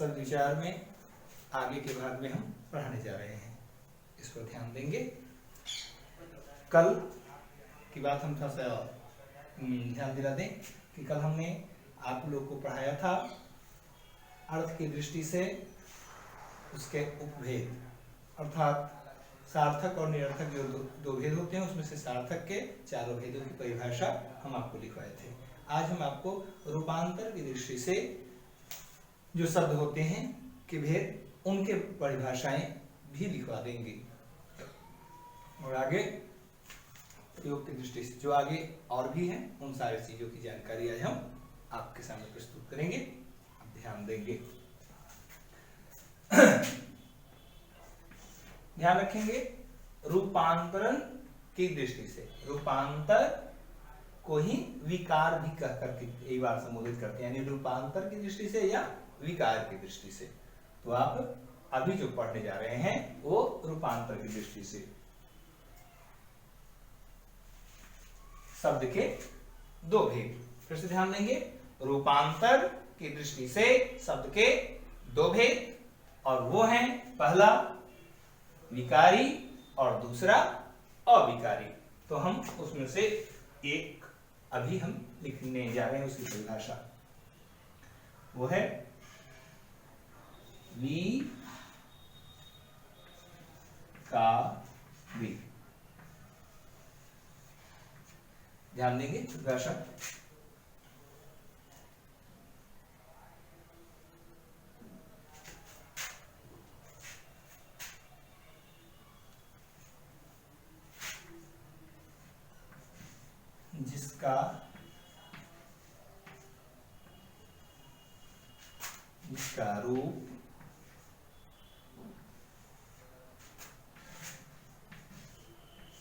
सद्विचार में आगे के भाग में हम पढ़ाने जा रहे हैं, इस पर ध्यान देंगे। कल की बात हम थोड़ा सा ध्यान दिला दें कि कल हमने आप लोग को पढ़ाया था अर्थ की दृष्टि से उसके उपभेद, अर्थात सार्थक और निरर्थक जो दो भेद होते हैं उसमें से सार्थक के चारों भेदों की परिभाषा हम आपको लिखवाए थे। आज हम आपको रूपांतर की दृष्टि से जो शब्द होते हैं कि भेद, उनके परिभाषाएं भी लिखवा देंगे और आगे प्रयोग की दृष्टि से जो आगे और भी हैं उन सारी चीजों की जानकारी आज हम आपके सामने प्रस्तुत करेंगे। आप ध्यान देंगे, ध्यान रखेंगे। रूपांतरण की दृष्टि से रूपांतर को ही विकार भी कह करके कई बार संबोधित करते हैं, यानी रूपांतर की दृष्टि से या विकार की दृष्टि से। तो आप अभी जो पढ़ने जा रहे हैं वो रूपांतर की दृष्टि से। शब्द के दो भेद, फिर से ध्यान देंगे। रूपांतर की दृष्टि से शब्द के दो भेद, और वो हैं पहला विकारी और दूसरा अविकारी। तो हम उसमें से एक अभी हम लिखने जा रहे हैं, उसकी परिभाषा वो है विकारी। ध्यान देंगे परिभाषा। जिसका रूप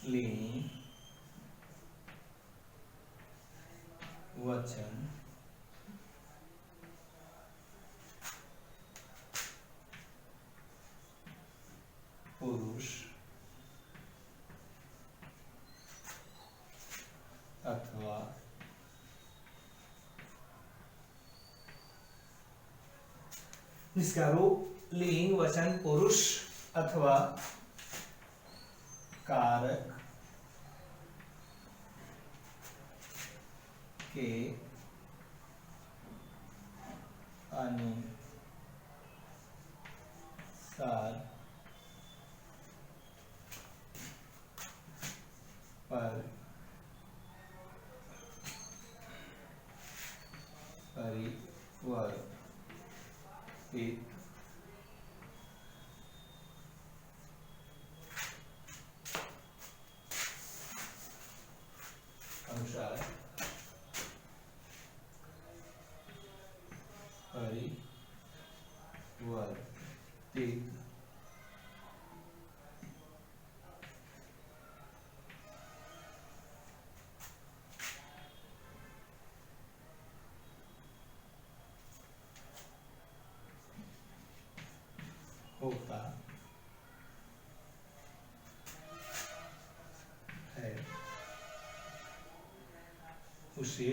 लिंग वचन पुरुष अथवा जिसका रूप लिंग वचन पुरुष अथवा कारक के अनुसार परिवर्तित अनुसार परिवर्तित होता है, उसे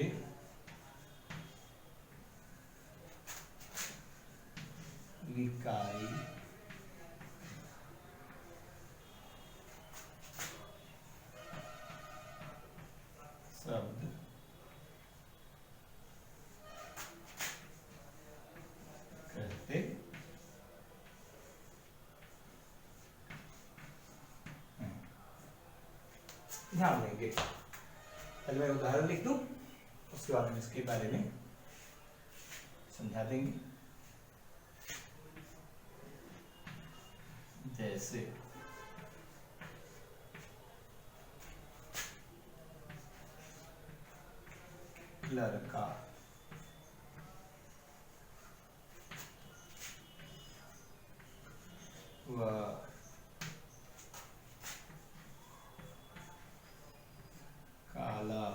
विकारी शब्द कहते हैं। ध्यान देंगे, पहले मैं उदाहरण लिख दूं, उसके बाद हम इसके बारे में समझा देंगे। जैसे लड़का, वह काला,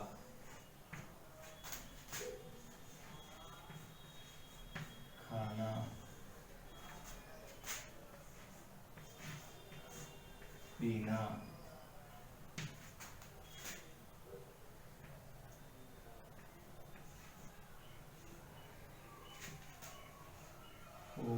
खाना पीना, हो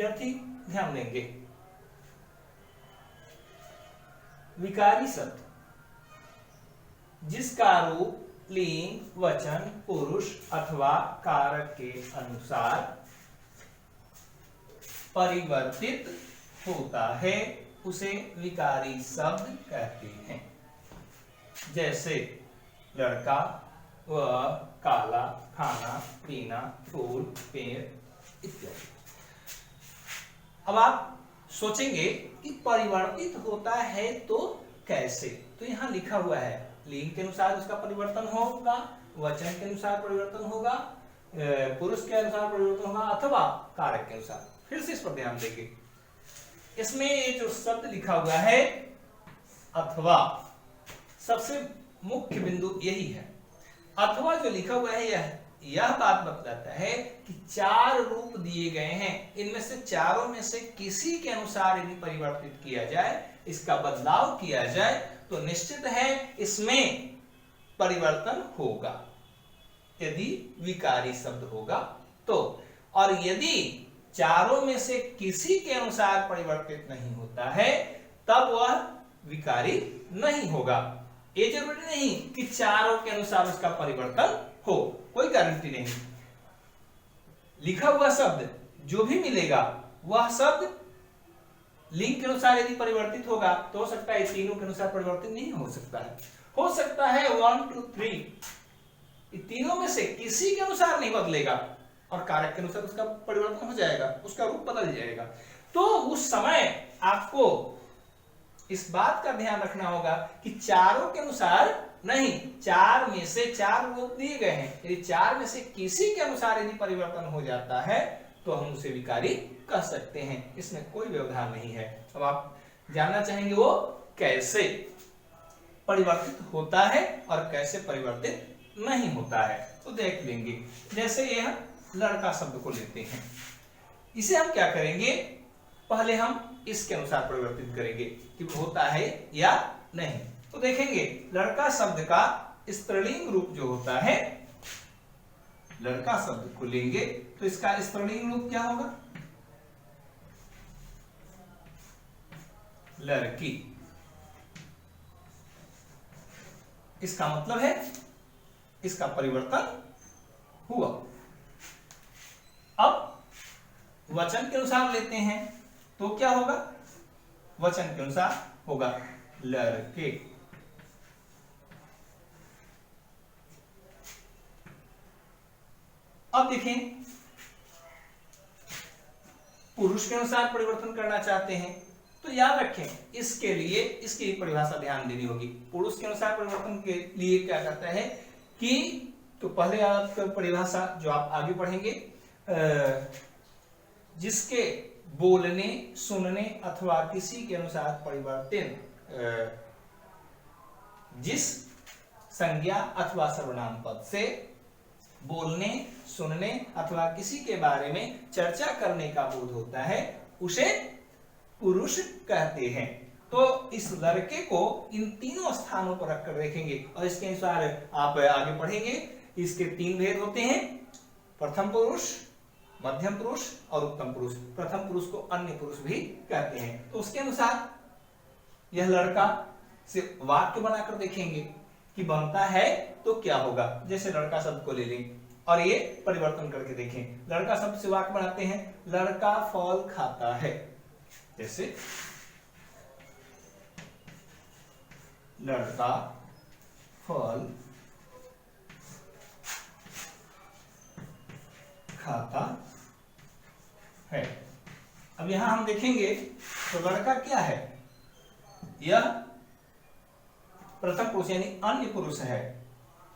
विद्यार्थी ध्यान देंगे, विकारी शब्द जिसका रूप लिंग, वचन, पुरुष अथवा कारक के अनुसार परिवर्तित होता है उसे विकारी शब्द कहते हैं। जैसे लड़का, वह, काला, खाना, पीना, फूल, पेड़ इत्यादि। अब आप सोचेंगे कि परिवर्तित होता है तो कैसे, तो यहां लिखा हुआ है लिंग के अनुसार उसका परिवर्तन होगा, वचन के अनुसार परिवर्तन होगा, पुरुष के अनुसार परिवर्तन होगा अथवा कारक के अनुसार। फिर से इस पर ध्यान देंगे, इसमें ये जो शब्द लिखा हुआ है अथवा, सबसे मुख्य बिंदु यही है। अथवा जो लिखा हुआ है यह बात बतलाता है कि चार रूप दिए गए हैं, इनमें से चारों में से किसी के अनुसार यदि परिवर्तित किया जाए, इसका बदलाव किया जाए तो निश्चित है इसमें परिवर्तन होगा, यदि विकारी शब्द होगा तो। और यदि चारों में से किसी के अनुसार परिवर्तित नहीं होता है तब वह विकारी नहीं होगा। ये जरूरी नहीं कि चारों के अनुसार उसका परिवर्तन हो, कोई गारंटी नहीं। लिखा हुआ शब्द जो भी मिलेगा वह शब्द लिंग के अनुसार यदि परिवर्तित होगा तो हो सकता है तीनों के अनुसार परिवर्तित नहीं हो सकता है, हो सकता है 1 2 3 तीनों में से किसी के अनुसार नहीं बदलेगा और कारक के अनुसार उसका परिवर्तन हो जाएगा, उसका रूप बदल जाएगा। तो उस समय आपको इस बात का ध्यान रखना होगा कि चारों के अनुसार नहीं, चार में से चार रूप दिए गए हैं, यदि चार में से किसी के अनुसार यदि परिवर्तन हो जाता है तो हम उसे विकारी कह सकते हैं, इसमें कोई व्यवधान नहीं है। अब आप जानना चाहेंगे वो कैसे परिवर्तित होता है और कैसे परिवर्तित नहीं होता है, तो देख लेंगे। जैसे यह लड़का शब्द को लेते हैं, इसे हम क्या करेंगे, पहले हम इसके अनुसार परिवर्तित करेंगे कि होता है या नहीं। तो देखेंगे लड़का शब्द का स्त्रीलिंग रूप जो होता है, लड़का शब्द को लेंगे तो इसका स्त्रीलिंग रूप क्या होगा, लड़की। इसका मतलब है इसका परिवर्तन हुआ। अब वचन के अनुसार लेते हैं तो क्या होगा, वचन के अनुसार होगा लड़के। अब देखें पुरुष के अनुसार परिवर्तन करना चाहते हैं तो याद रखें इसके लिए इसकी परिभाषा ध्यान देनी होगी। पुरुष के अनुसार परिवर्तन के लिए क्या कहता है कि, तो पहले आपका परिभाषा जो आप आगे पढ़ेंगे, जिसके बोलने, सुनने अथवा किसी के अनुसार परिवर्तन, जिस संज्ञा अथवा सर्वनाम पद से बोलने, सुनने अथवा किसी के बारे में चर्चा करने का बोध होता है उसे पुरुष कहते हैं। तो इस लड़के को इन तीनों स्थानों पर रखकर देखेंगे और इसके अनुसार आप आगे पढ़ेंगे। इसके तीन भेद होते हैं, प्रथम पुरुष, मध्यम पुरुष और उत्तम पुरुष। प्रथम पुरुष को अन्य पुरुष भी कहते हैं। तो उसके अनुसार यह लड़का से वाक्य बनाकर देखेंगे कि बनता है तो क्या होगा। जैसे लड़का शब्द को ले लें और ये परिवर्तन करके देखें। लड़का शब्द से वाक्य बनाते हैं, लड़का फल खाता है। जैसे लड़का फल खाता है। अब यहां हम देखेंगे तो लड़का क्या है, यह प्रथम पुरुष यानी अन्य पुरुष है,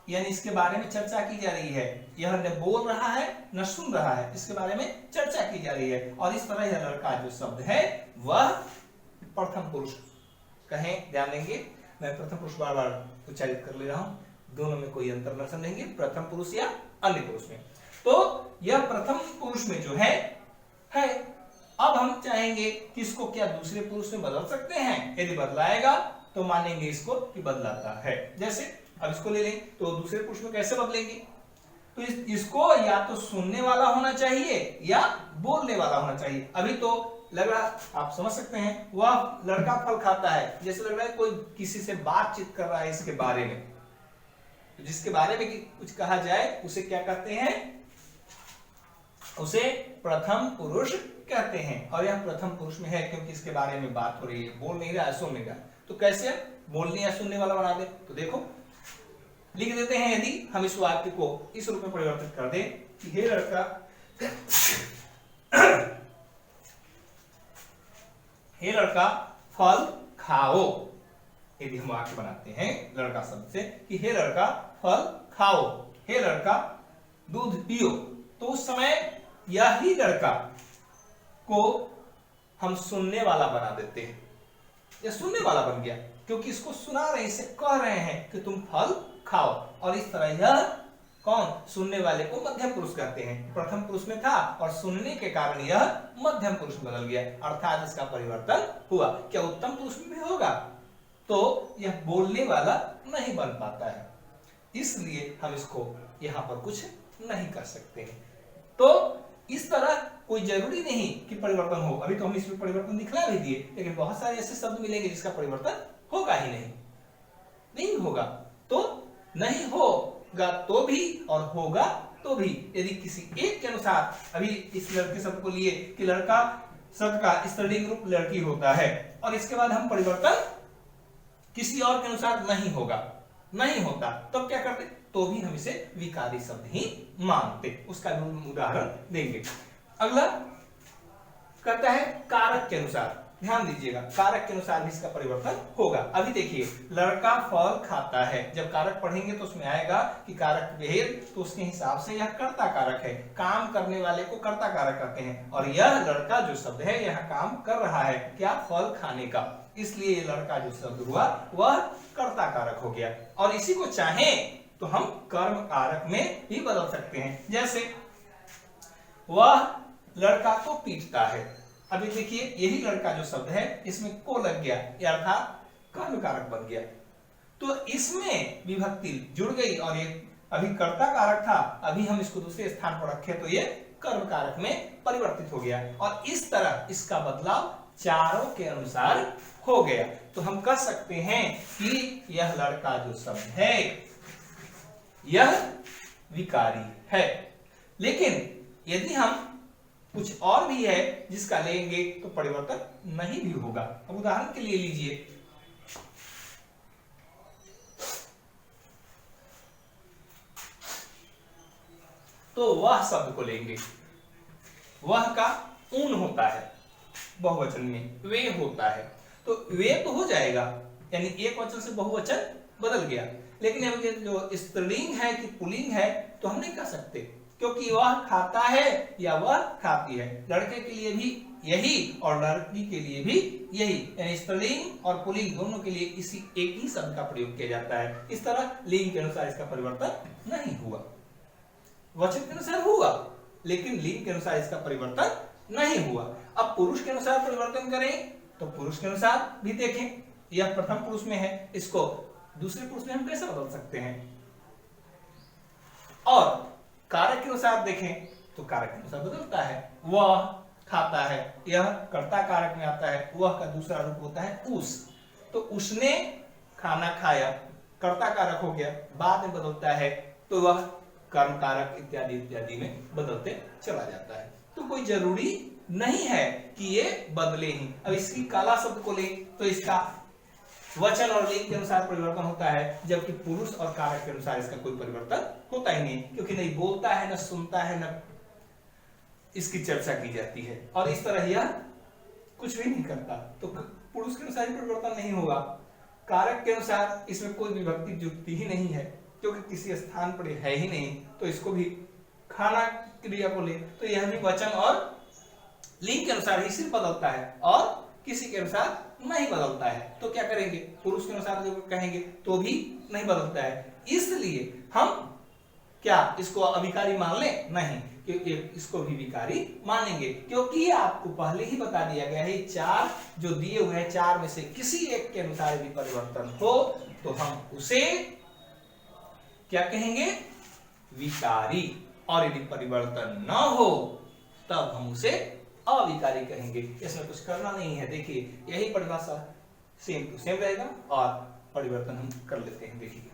यानी इसके बारे में चर्चा की जा रही है। यह न बोल रहा है न सुन रहा है, इसके बारे में चर्चा की जा रही है। और इस तरह यह लड़का जो शब्द है वह प्रथम पुरुष कहें, ध्यान देंगे मैं प्रथम पुरुष बार बार उच्चारित कर ले रहा हूं, दोनों में कोई अंतर न समझेंगे, प्रथम पुरुष या अन्य पुरुष में। तो यह प्रथम पुरुष में जो है। अब हम चाहेंगे कि इसको क्या दूसरे पुरुष में बदल सकते हैं, यदि बदलाएगा तो मानेंगे इसको कि बदलाता है। जैसे अब इसको ले लें तो दूसरे पुरुष में कैसे बदलेंगे, तो इसको या तो सुनने वाला होना चाहिए या बोलने वाला होना चाहिए। अभी तो लग रहा, आप समझ सकते हैं, वह लड़का फल खाता है, जैसे लग रहा है कोई किसी से बातचीत कर रहा है इसके बारे में। तो जिसके बारे में कुछ कहा जाए उसे क्या कहते हैं, उसे प्रथम पुरुष कहते हैं। और यह प्रथम पुरुष में है क्योंकि इसके बारे में बात हो रही है, बोल नहीं रहा है, सुन नहीं रहा। तो कैसे बोलने या सुनने वाला बना दे, तो देखो लिख देते हैं, यदि हम इस वाक्य को इस रूप में परिवर्तित कर दें कि हे लड़का हे लड़का फल खाओ। यदि हम वाक्य बनाते हैं लड़का शब्द से कि हे लड़का फल खाओ, हे लड़का दूध पियो, तो उस समय यही लड़का को हम सुनने वाला बना देते हैं। यह सुनने वाला बन गया क्योंकि इसको सुना रहे, इसे कह रहे हैं कि तुम फल खाओ। और इस तरह यह कौन, सुनने वाले को मध्यम पुरुष कहते हैं। प्रथम पुरुष में था और सुनने के कारण यह मध्यम पुरुष में बदल गया, अर्थात इसका परिवर्तन हुआ। क्या उत्तम पुरुष में भी होगा तो यह बोलने वाला नहीं बन पाता है, इसलिए हम इसको यहां पर कुछ नहीं कर सकते हैं। तो इस तरह कोई जरूरी नहीं कि परिवर्तन हो। अभी तो हम इसमें परिवर्तन दिखला भी दिए, लेकिन बहुत सारे ऐसे शब्द मिलेंगे जिसका परिवर्तन होगा ही नहीं होगा। तो नहीं होगा तो भी और होगा तो भी, यदि किसी एक के अनुसार, अभी इस लड़के शब्द को लिए कि लड़का शब्द का स्त्रीलिंग रूप लड़की होता है, और इसके बाद हम परिवर्तन किसी और के अनुसार नहीं होगा, नहीं होता, तब क्या करते, तो भी हम इसे विकारी शब्द ही मानते। उसका भी उदाहरण देंगे। अगला कहता है कारक के अनुसार। ध्यान दीजिएगा, कारक के अनुसार भी इसका परिवर्तन होगा। अभी देखिए, लड़का फल खाता है, जब कारक पढ़ेंगे तो उसमें आएगा कि कारक भेद, तो उसके हिसाब से यह कर्ता कारक है। काम करने वाले को कर्ता कारक कहते हैं, और यह लड़का जो शब्द है यह काम कर रहा है, क्या, फल खाने का, इसलिए ये लड़का जो शब्द हुआ वह कर्ता कारक हो गया। और इसी को चाहें तो हम कर्म कारक में भी बदल सकते हैं, जैसे वह लड़का को पीटता है। अभी देखिए, यही लड़का जो शब्द है इसमें को लग गया, अर्थात कर्म कारक बन गया, तो इसमें विभक्ति जुड़ गई और ये अभी कर्ता कारक था, अभी हम इसको दूसरे स्थान पर रखे तो ये कर्म कारक में परिवर्तित हो गया। और इस तरह इसका बदलाव चारों के अनुसार हो गया। तो हम कह सकते हैं कि यह लड़का जो शब्द है यह विकारी है। लेकिन यदि हम कुछ और भी है जिसका लेंगे तो परिवर्तन नहीं भी होगा। अब उदाहरण के लिए लीजिए, तो वह शब्द को लेंगे, वह का ऊन होता है बहुवचन में, वे होता है, तो वे तो हो जाएगा, यानी एक वचन से बहुवचन बदल गया। लेकिन अब जो स्त्रीलिंग है कि पुल्लिंग है तो हम नहीं कह सकते, क्योंकि वह खाता है या वह खाती है। लड़के के लिए भी यही और लड़की के लिए भी यही, यानी स्त्रीलिंग और पुल्लिंग दोनों के लिए इसी एक ही शब्द का प्रयोग किया जाता है। इस तरह लिंग के अनुसार इसका परिवर्तन नहीं हुआ, वचन के अनुसार हुआ लेकिन लिंग के अनुसार इसका परिवर्तन नहीं हुआ। अब पुरुष के अनुसार परिवर्तन करें तो पुरुष के अनुसार भी देखें, यह प्रथम पुरुष में है, इसको दूसरे पुरुष में हम कैसे बदल सकते हैं। और कारक के अनुसार देखें तो कारक के अनुसार बदलता है, वह खाता है, यह कर्ता कारक में आता है, वह का दूसरा रूप होता है उस, तो उसने खाना खाया, कर्ता कारक हो गया, बाद में बदलता है तो वह कर्म कारक इत्यादि इत्यादि में बदलते चला जाता है। तो कोई जरूरी नहीं है कि ये बदले ही। अब इसकी काला शब्द को लें तो इसका वचन और लिंग के अनुसार परिवर्तन होता है, जबकि पुरुष और कारक के अनुसार इसका कोई परिवर्तन होता ही नहीं, क्योंकि नहीं बोलता है, न सुनता है, न इसकी चर्चा की जाती है, और इस तरह यह कुछ भी नहीं करता, तो पुरुष के अनुसार ही परिवर्तन नहीं होगा। कारक के अनुसार इसमें कोई विभक्ति जुड़ती ही नहीं है, क्योंकि किसी स्थान पर है ही नहीं, तो इसको भी खाना क्रिया को ले तो यह भी वचन और लिंग के अनुसार ही सिर्फ बदलता है और किसी के अनुसार नहीं बदलता है। तो क्या करेंगे, पुरुष के अनुसार जो कहेंगे तो भी नहीं बदलता है, इसलिए हम क्या इसको अविकारी मान लें, नहीं, क्योंकि इसको भी विकारी मानेंगे, क्योंकि आपको पहले ही बता दिया गया है चार जो दिए हुए हैं, चार में से किसी एक के अनुसार भी परिवर्तन हो तो हम उसे क्या कहेंगे, विकारी, और यदि परिवर्तन न हो तब हम उसे अविकारी कहेंगे। इसमें कुछ करना नहीं है, देखिए यही परिभाषा सेम टू सेम रहेगा और परिवर्तन हम कर लेते हैं। देखिए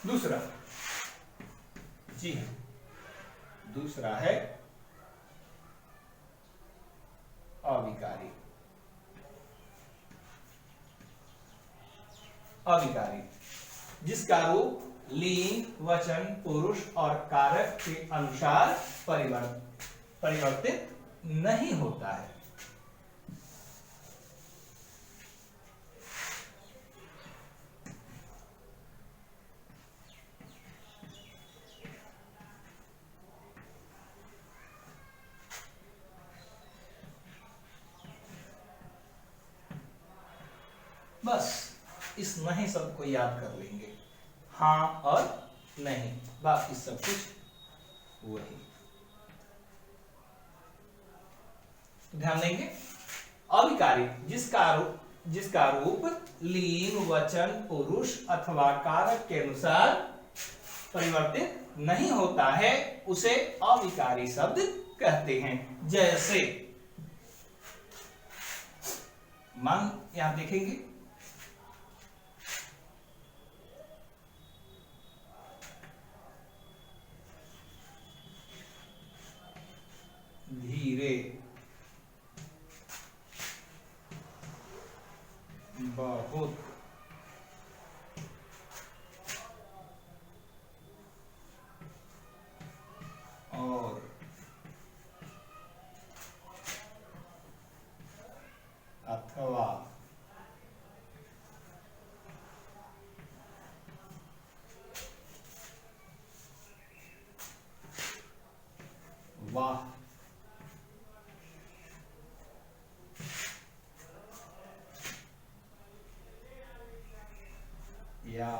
दूसरा, जी हाँ, दूसरा है अविकारी। अविकारी जिसका रूप लिंग, वचन, पुरुष और कारक के अनुसार परिवर्तित नहीं होता है। बस इस नहीं शब्द को याद कर लेंगे, हाँ और नहीं, बाकी सब कुछ वही। ध्यान देंगे, अविकारी जिसका रूप लिंग, वचन, पुरुष अथवा कारक के अनुसार परिवर्तित नहीं होता है उसे अविकारी शब्द कहते हैं। जैसे मान यहां देखेंगे, धीरे, बहुत, और, अथवा, वाह, या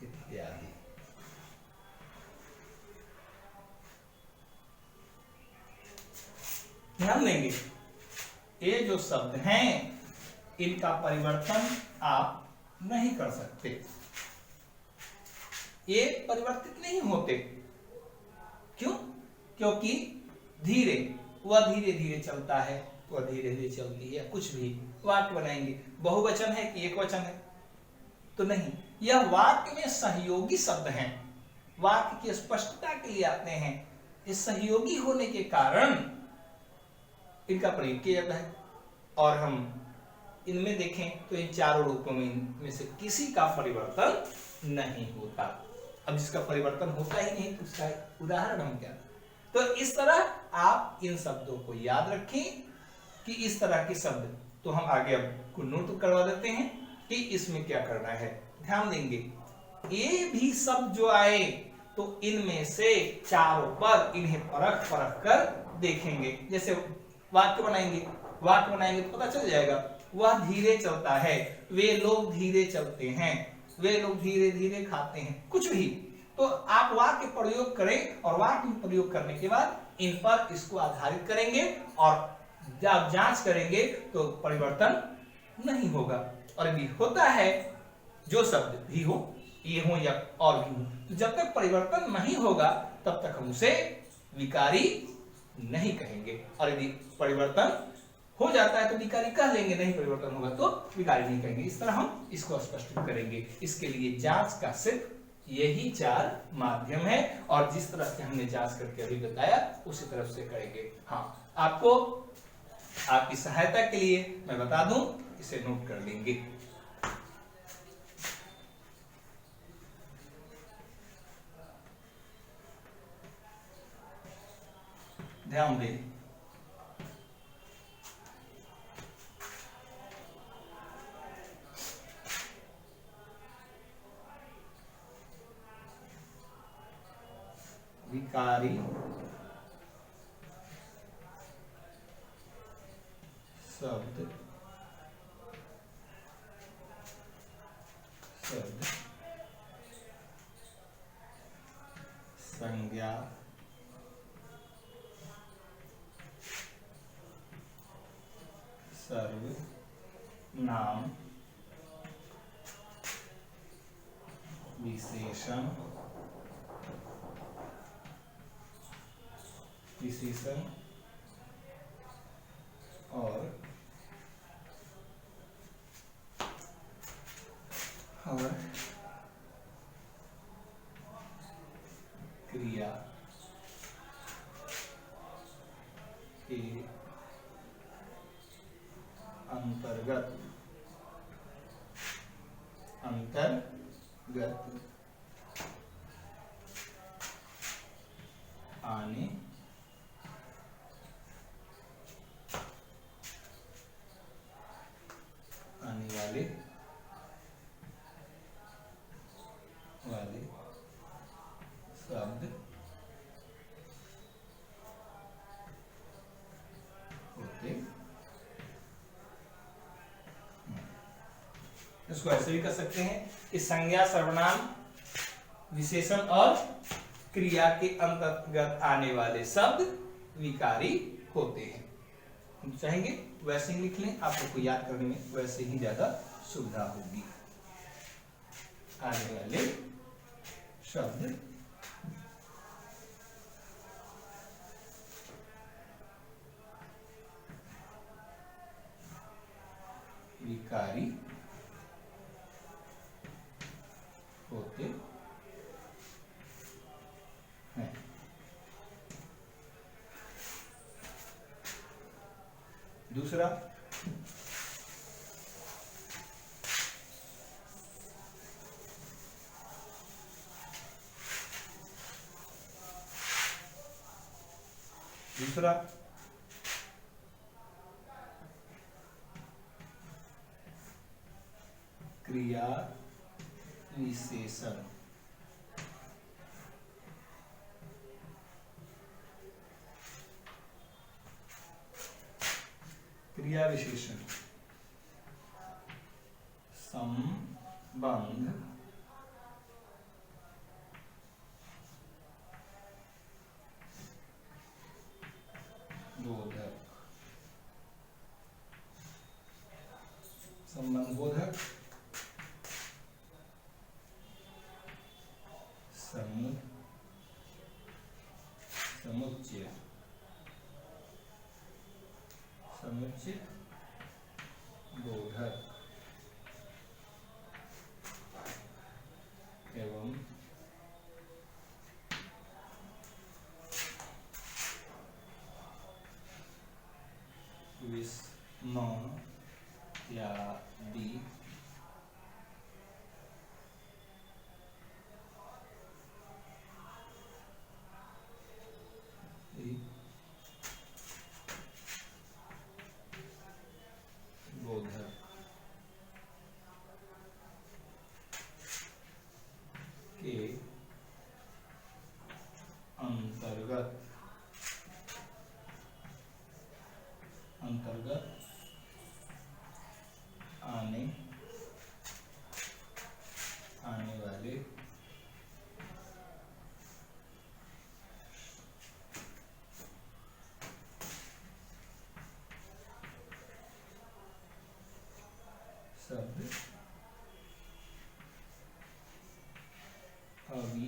इत्यादि। ध्यान देंगे, ये जो शब्द हैं इनका परिवर्तन आप नहीं कर सकते, ये परिवर्तित नहीं होते। क्यों? क्योंकि धीरे, वह धीरे धीरे चलता है, वह धीरे धीरे चलती है, कुछ भी वाक्य बनाएंगे, बहुवचन है कि एक वचन है, तो नहीं, यह वाक्य में सहयोगी शब्द हैं, वाक्य की स्पष्टता के लिए आते हैं। इस सहयोगी होने के कारण इनका प्रयोग किया जाता है। और हम इनमें देखें तो इन चारों रूपों में से किसी का परिवर्तन नहीं होता। अब जिसका परिवर्तन होता ही नहीं तो उसका उदाहरण हम क्या, तो इस तरह आप इन शब्दों को याद रखें कि इस तरह के शब्द, तो हम आगे अब को नोट करवा देते हैं कि इसमें क्या करना है। ध्यान देंगे, ये भी शब्द जो आए तो इनमें से चारों पर इन्हें परख कर देखेंगे। जैसे वाक्य बनाएंगे तो पता चल जाएगा, वह धीरे चलता है, वे लोग धीरे चलते हैं, वे लोग धीरे धीरे खाते हैं, कुछ भी। तो आप वाक्य प्रयोग करें और वाक्य प्रयोग करने के बाद इन पर इसको आधारित करेंगे और जब जांच करेंगे तो परिवर्तन नहीं होगा। और यदि होता है, जो शब्द भी हो, ये हो या और भी हो, तो जब तक परिवर्तन नहीं होगा तब तक हम उसे विकारी नहीं कहेंगे। और यदि परिवर्तन हो जाता है तो विकारी कह लेंगे, नहीं परिवर्तन होगा तो विकारी नहीं कहेंगे। इस तरह हम इसको स्पष्ट करेंगे। इसके लिए जांच का सिर्फ यही चार माध्यम है, और जिस तरह से हमने जांच करके अभी बताया उसी तरफ से करेंगे। हाँ, आपको आपकी सहायता के लिए मैं बता दूं, इसे नोट कर लेंगे। ध्यान दें, विकारी शब्द सर्वनाम विशेषण और क्रिया के अंतर्गत आने वाले शब्द होते हैं। इसको ऐसे भी कर सकते हैं कि संज्ञा सर्वनाम विशेषण और क्रिया के अंतर्गत आने वाले शब्द विकारी होते हैं। हम चाहेंगे वैसे ही लिख लें, आपको याद करने में वैसे ही ज्यादा सुविधा होगी। आने वाले शब्द विकारी होते हैं। दूसरा, क्रिया विशेषण। क्रिया विशेषण संबंध बोधक, संबंध बोधक, समुच्चय बोधक एवं विस्मयादि बोधक के अंतर्गत आने वाले शब्द अविकारी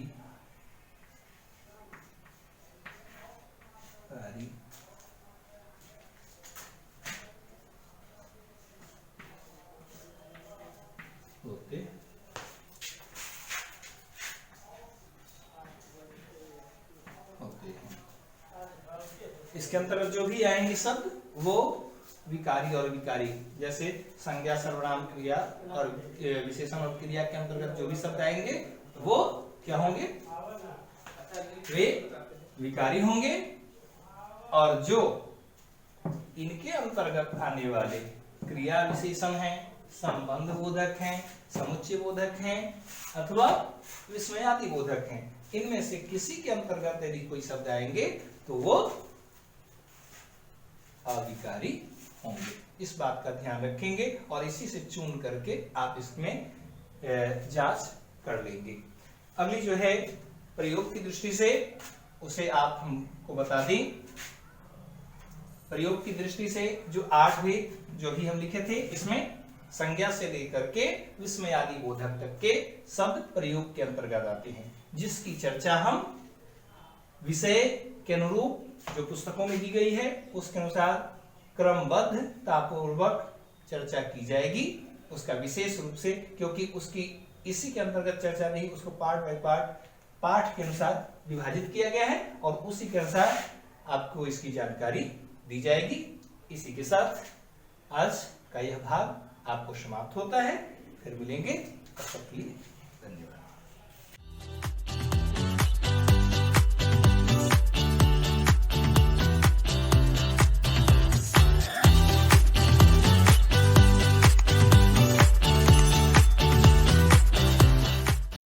होते हैं। इसके अंतर्गत जो भी आएंगे शब्द वो विकारी और विकारी, जैसे संज्ञा सर्वनाम क्रिया और विशेषण और क्रिया के अंतर्गत जो भी शब्द आएंगे वो क्या होंगे, वे विकारी होंगे। और जो इनके अंतर्गत आने वाले क्रिया विशेषण हैं, संबंध बोधक हैं, समुच्चय बोधक हैं अथवा विस्मयादि बोधक हैं, इनमें से किसी के अंतर्गत यदि कोई शब्द आएंगे तो वो अविकारी होंगे। इस बात का ध्यान रखेंगे और इसी से चुन करके आप इसमें जांच कर लेंगे। अगली जो है प्रयोग की दृष्टि से उसे आप हमको बता दें। प्रयोग की दृष्टि से जो 8वें जो भी हम लिखे थे, इसमें संज्ञा से लेकर के विस्मयादि बोधक तक के शब्द प्रयोग के अंतर्गत आते हैं, जिसकी चर्चा हम विषय के अनुरूप जो पुस्तकों में दी गई है उसके अनुसार क्रमबद्धतापूर्वक चर्चा की जाएगी। उसका विशेष रूप से, क्योंकि उसकी इसी के अंतर्गत चर्चा नहीं, उसको पार्ट बाय पार्ट पाठ के अनुसार विभाजित किया गया है और उसी के अनुसार आपको इसकी जानकारी दी जाएगी। इसी के साथ आज का यह भाग आपको समाप्त होता है। फिर मिलेंगे, तब तक के लिए धन्यवाद।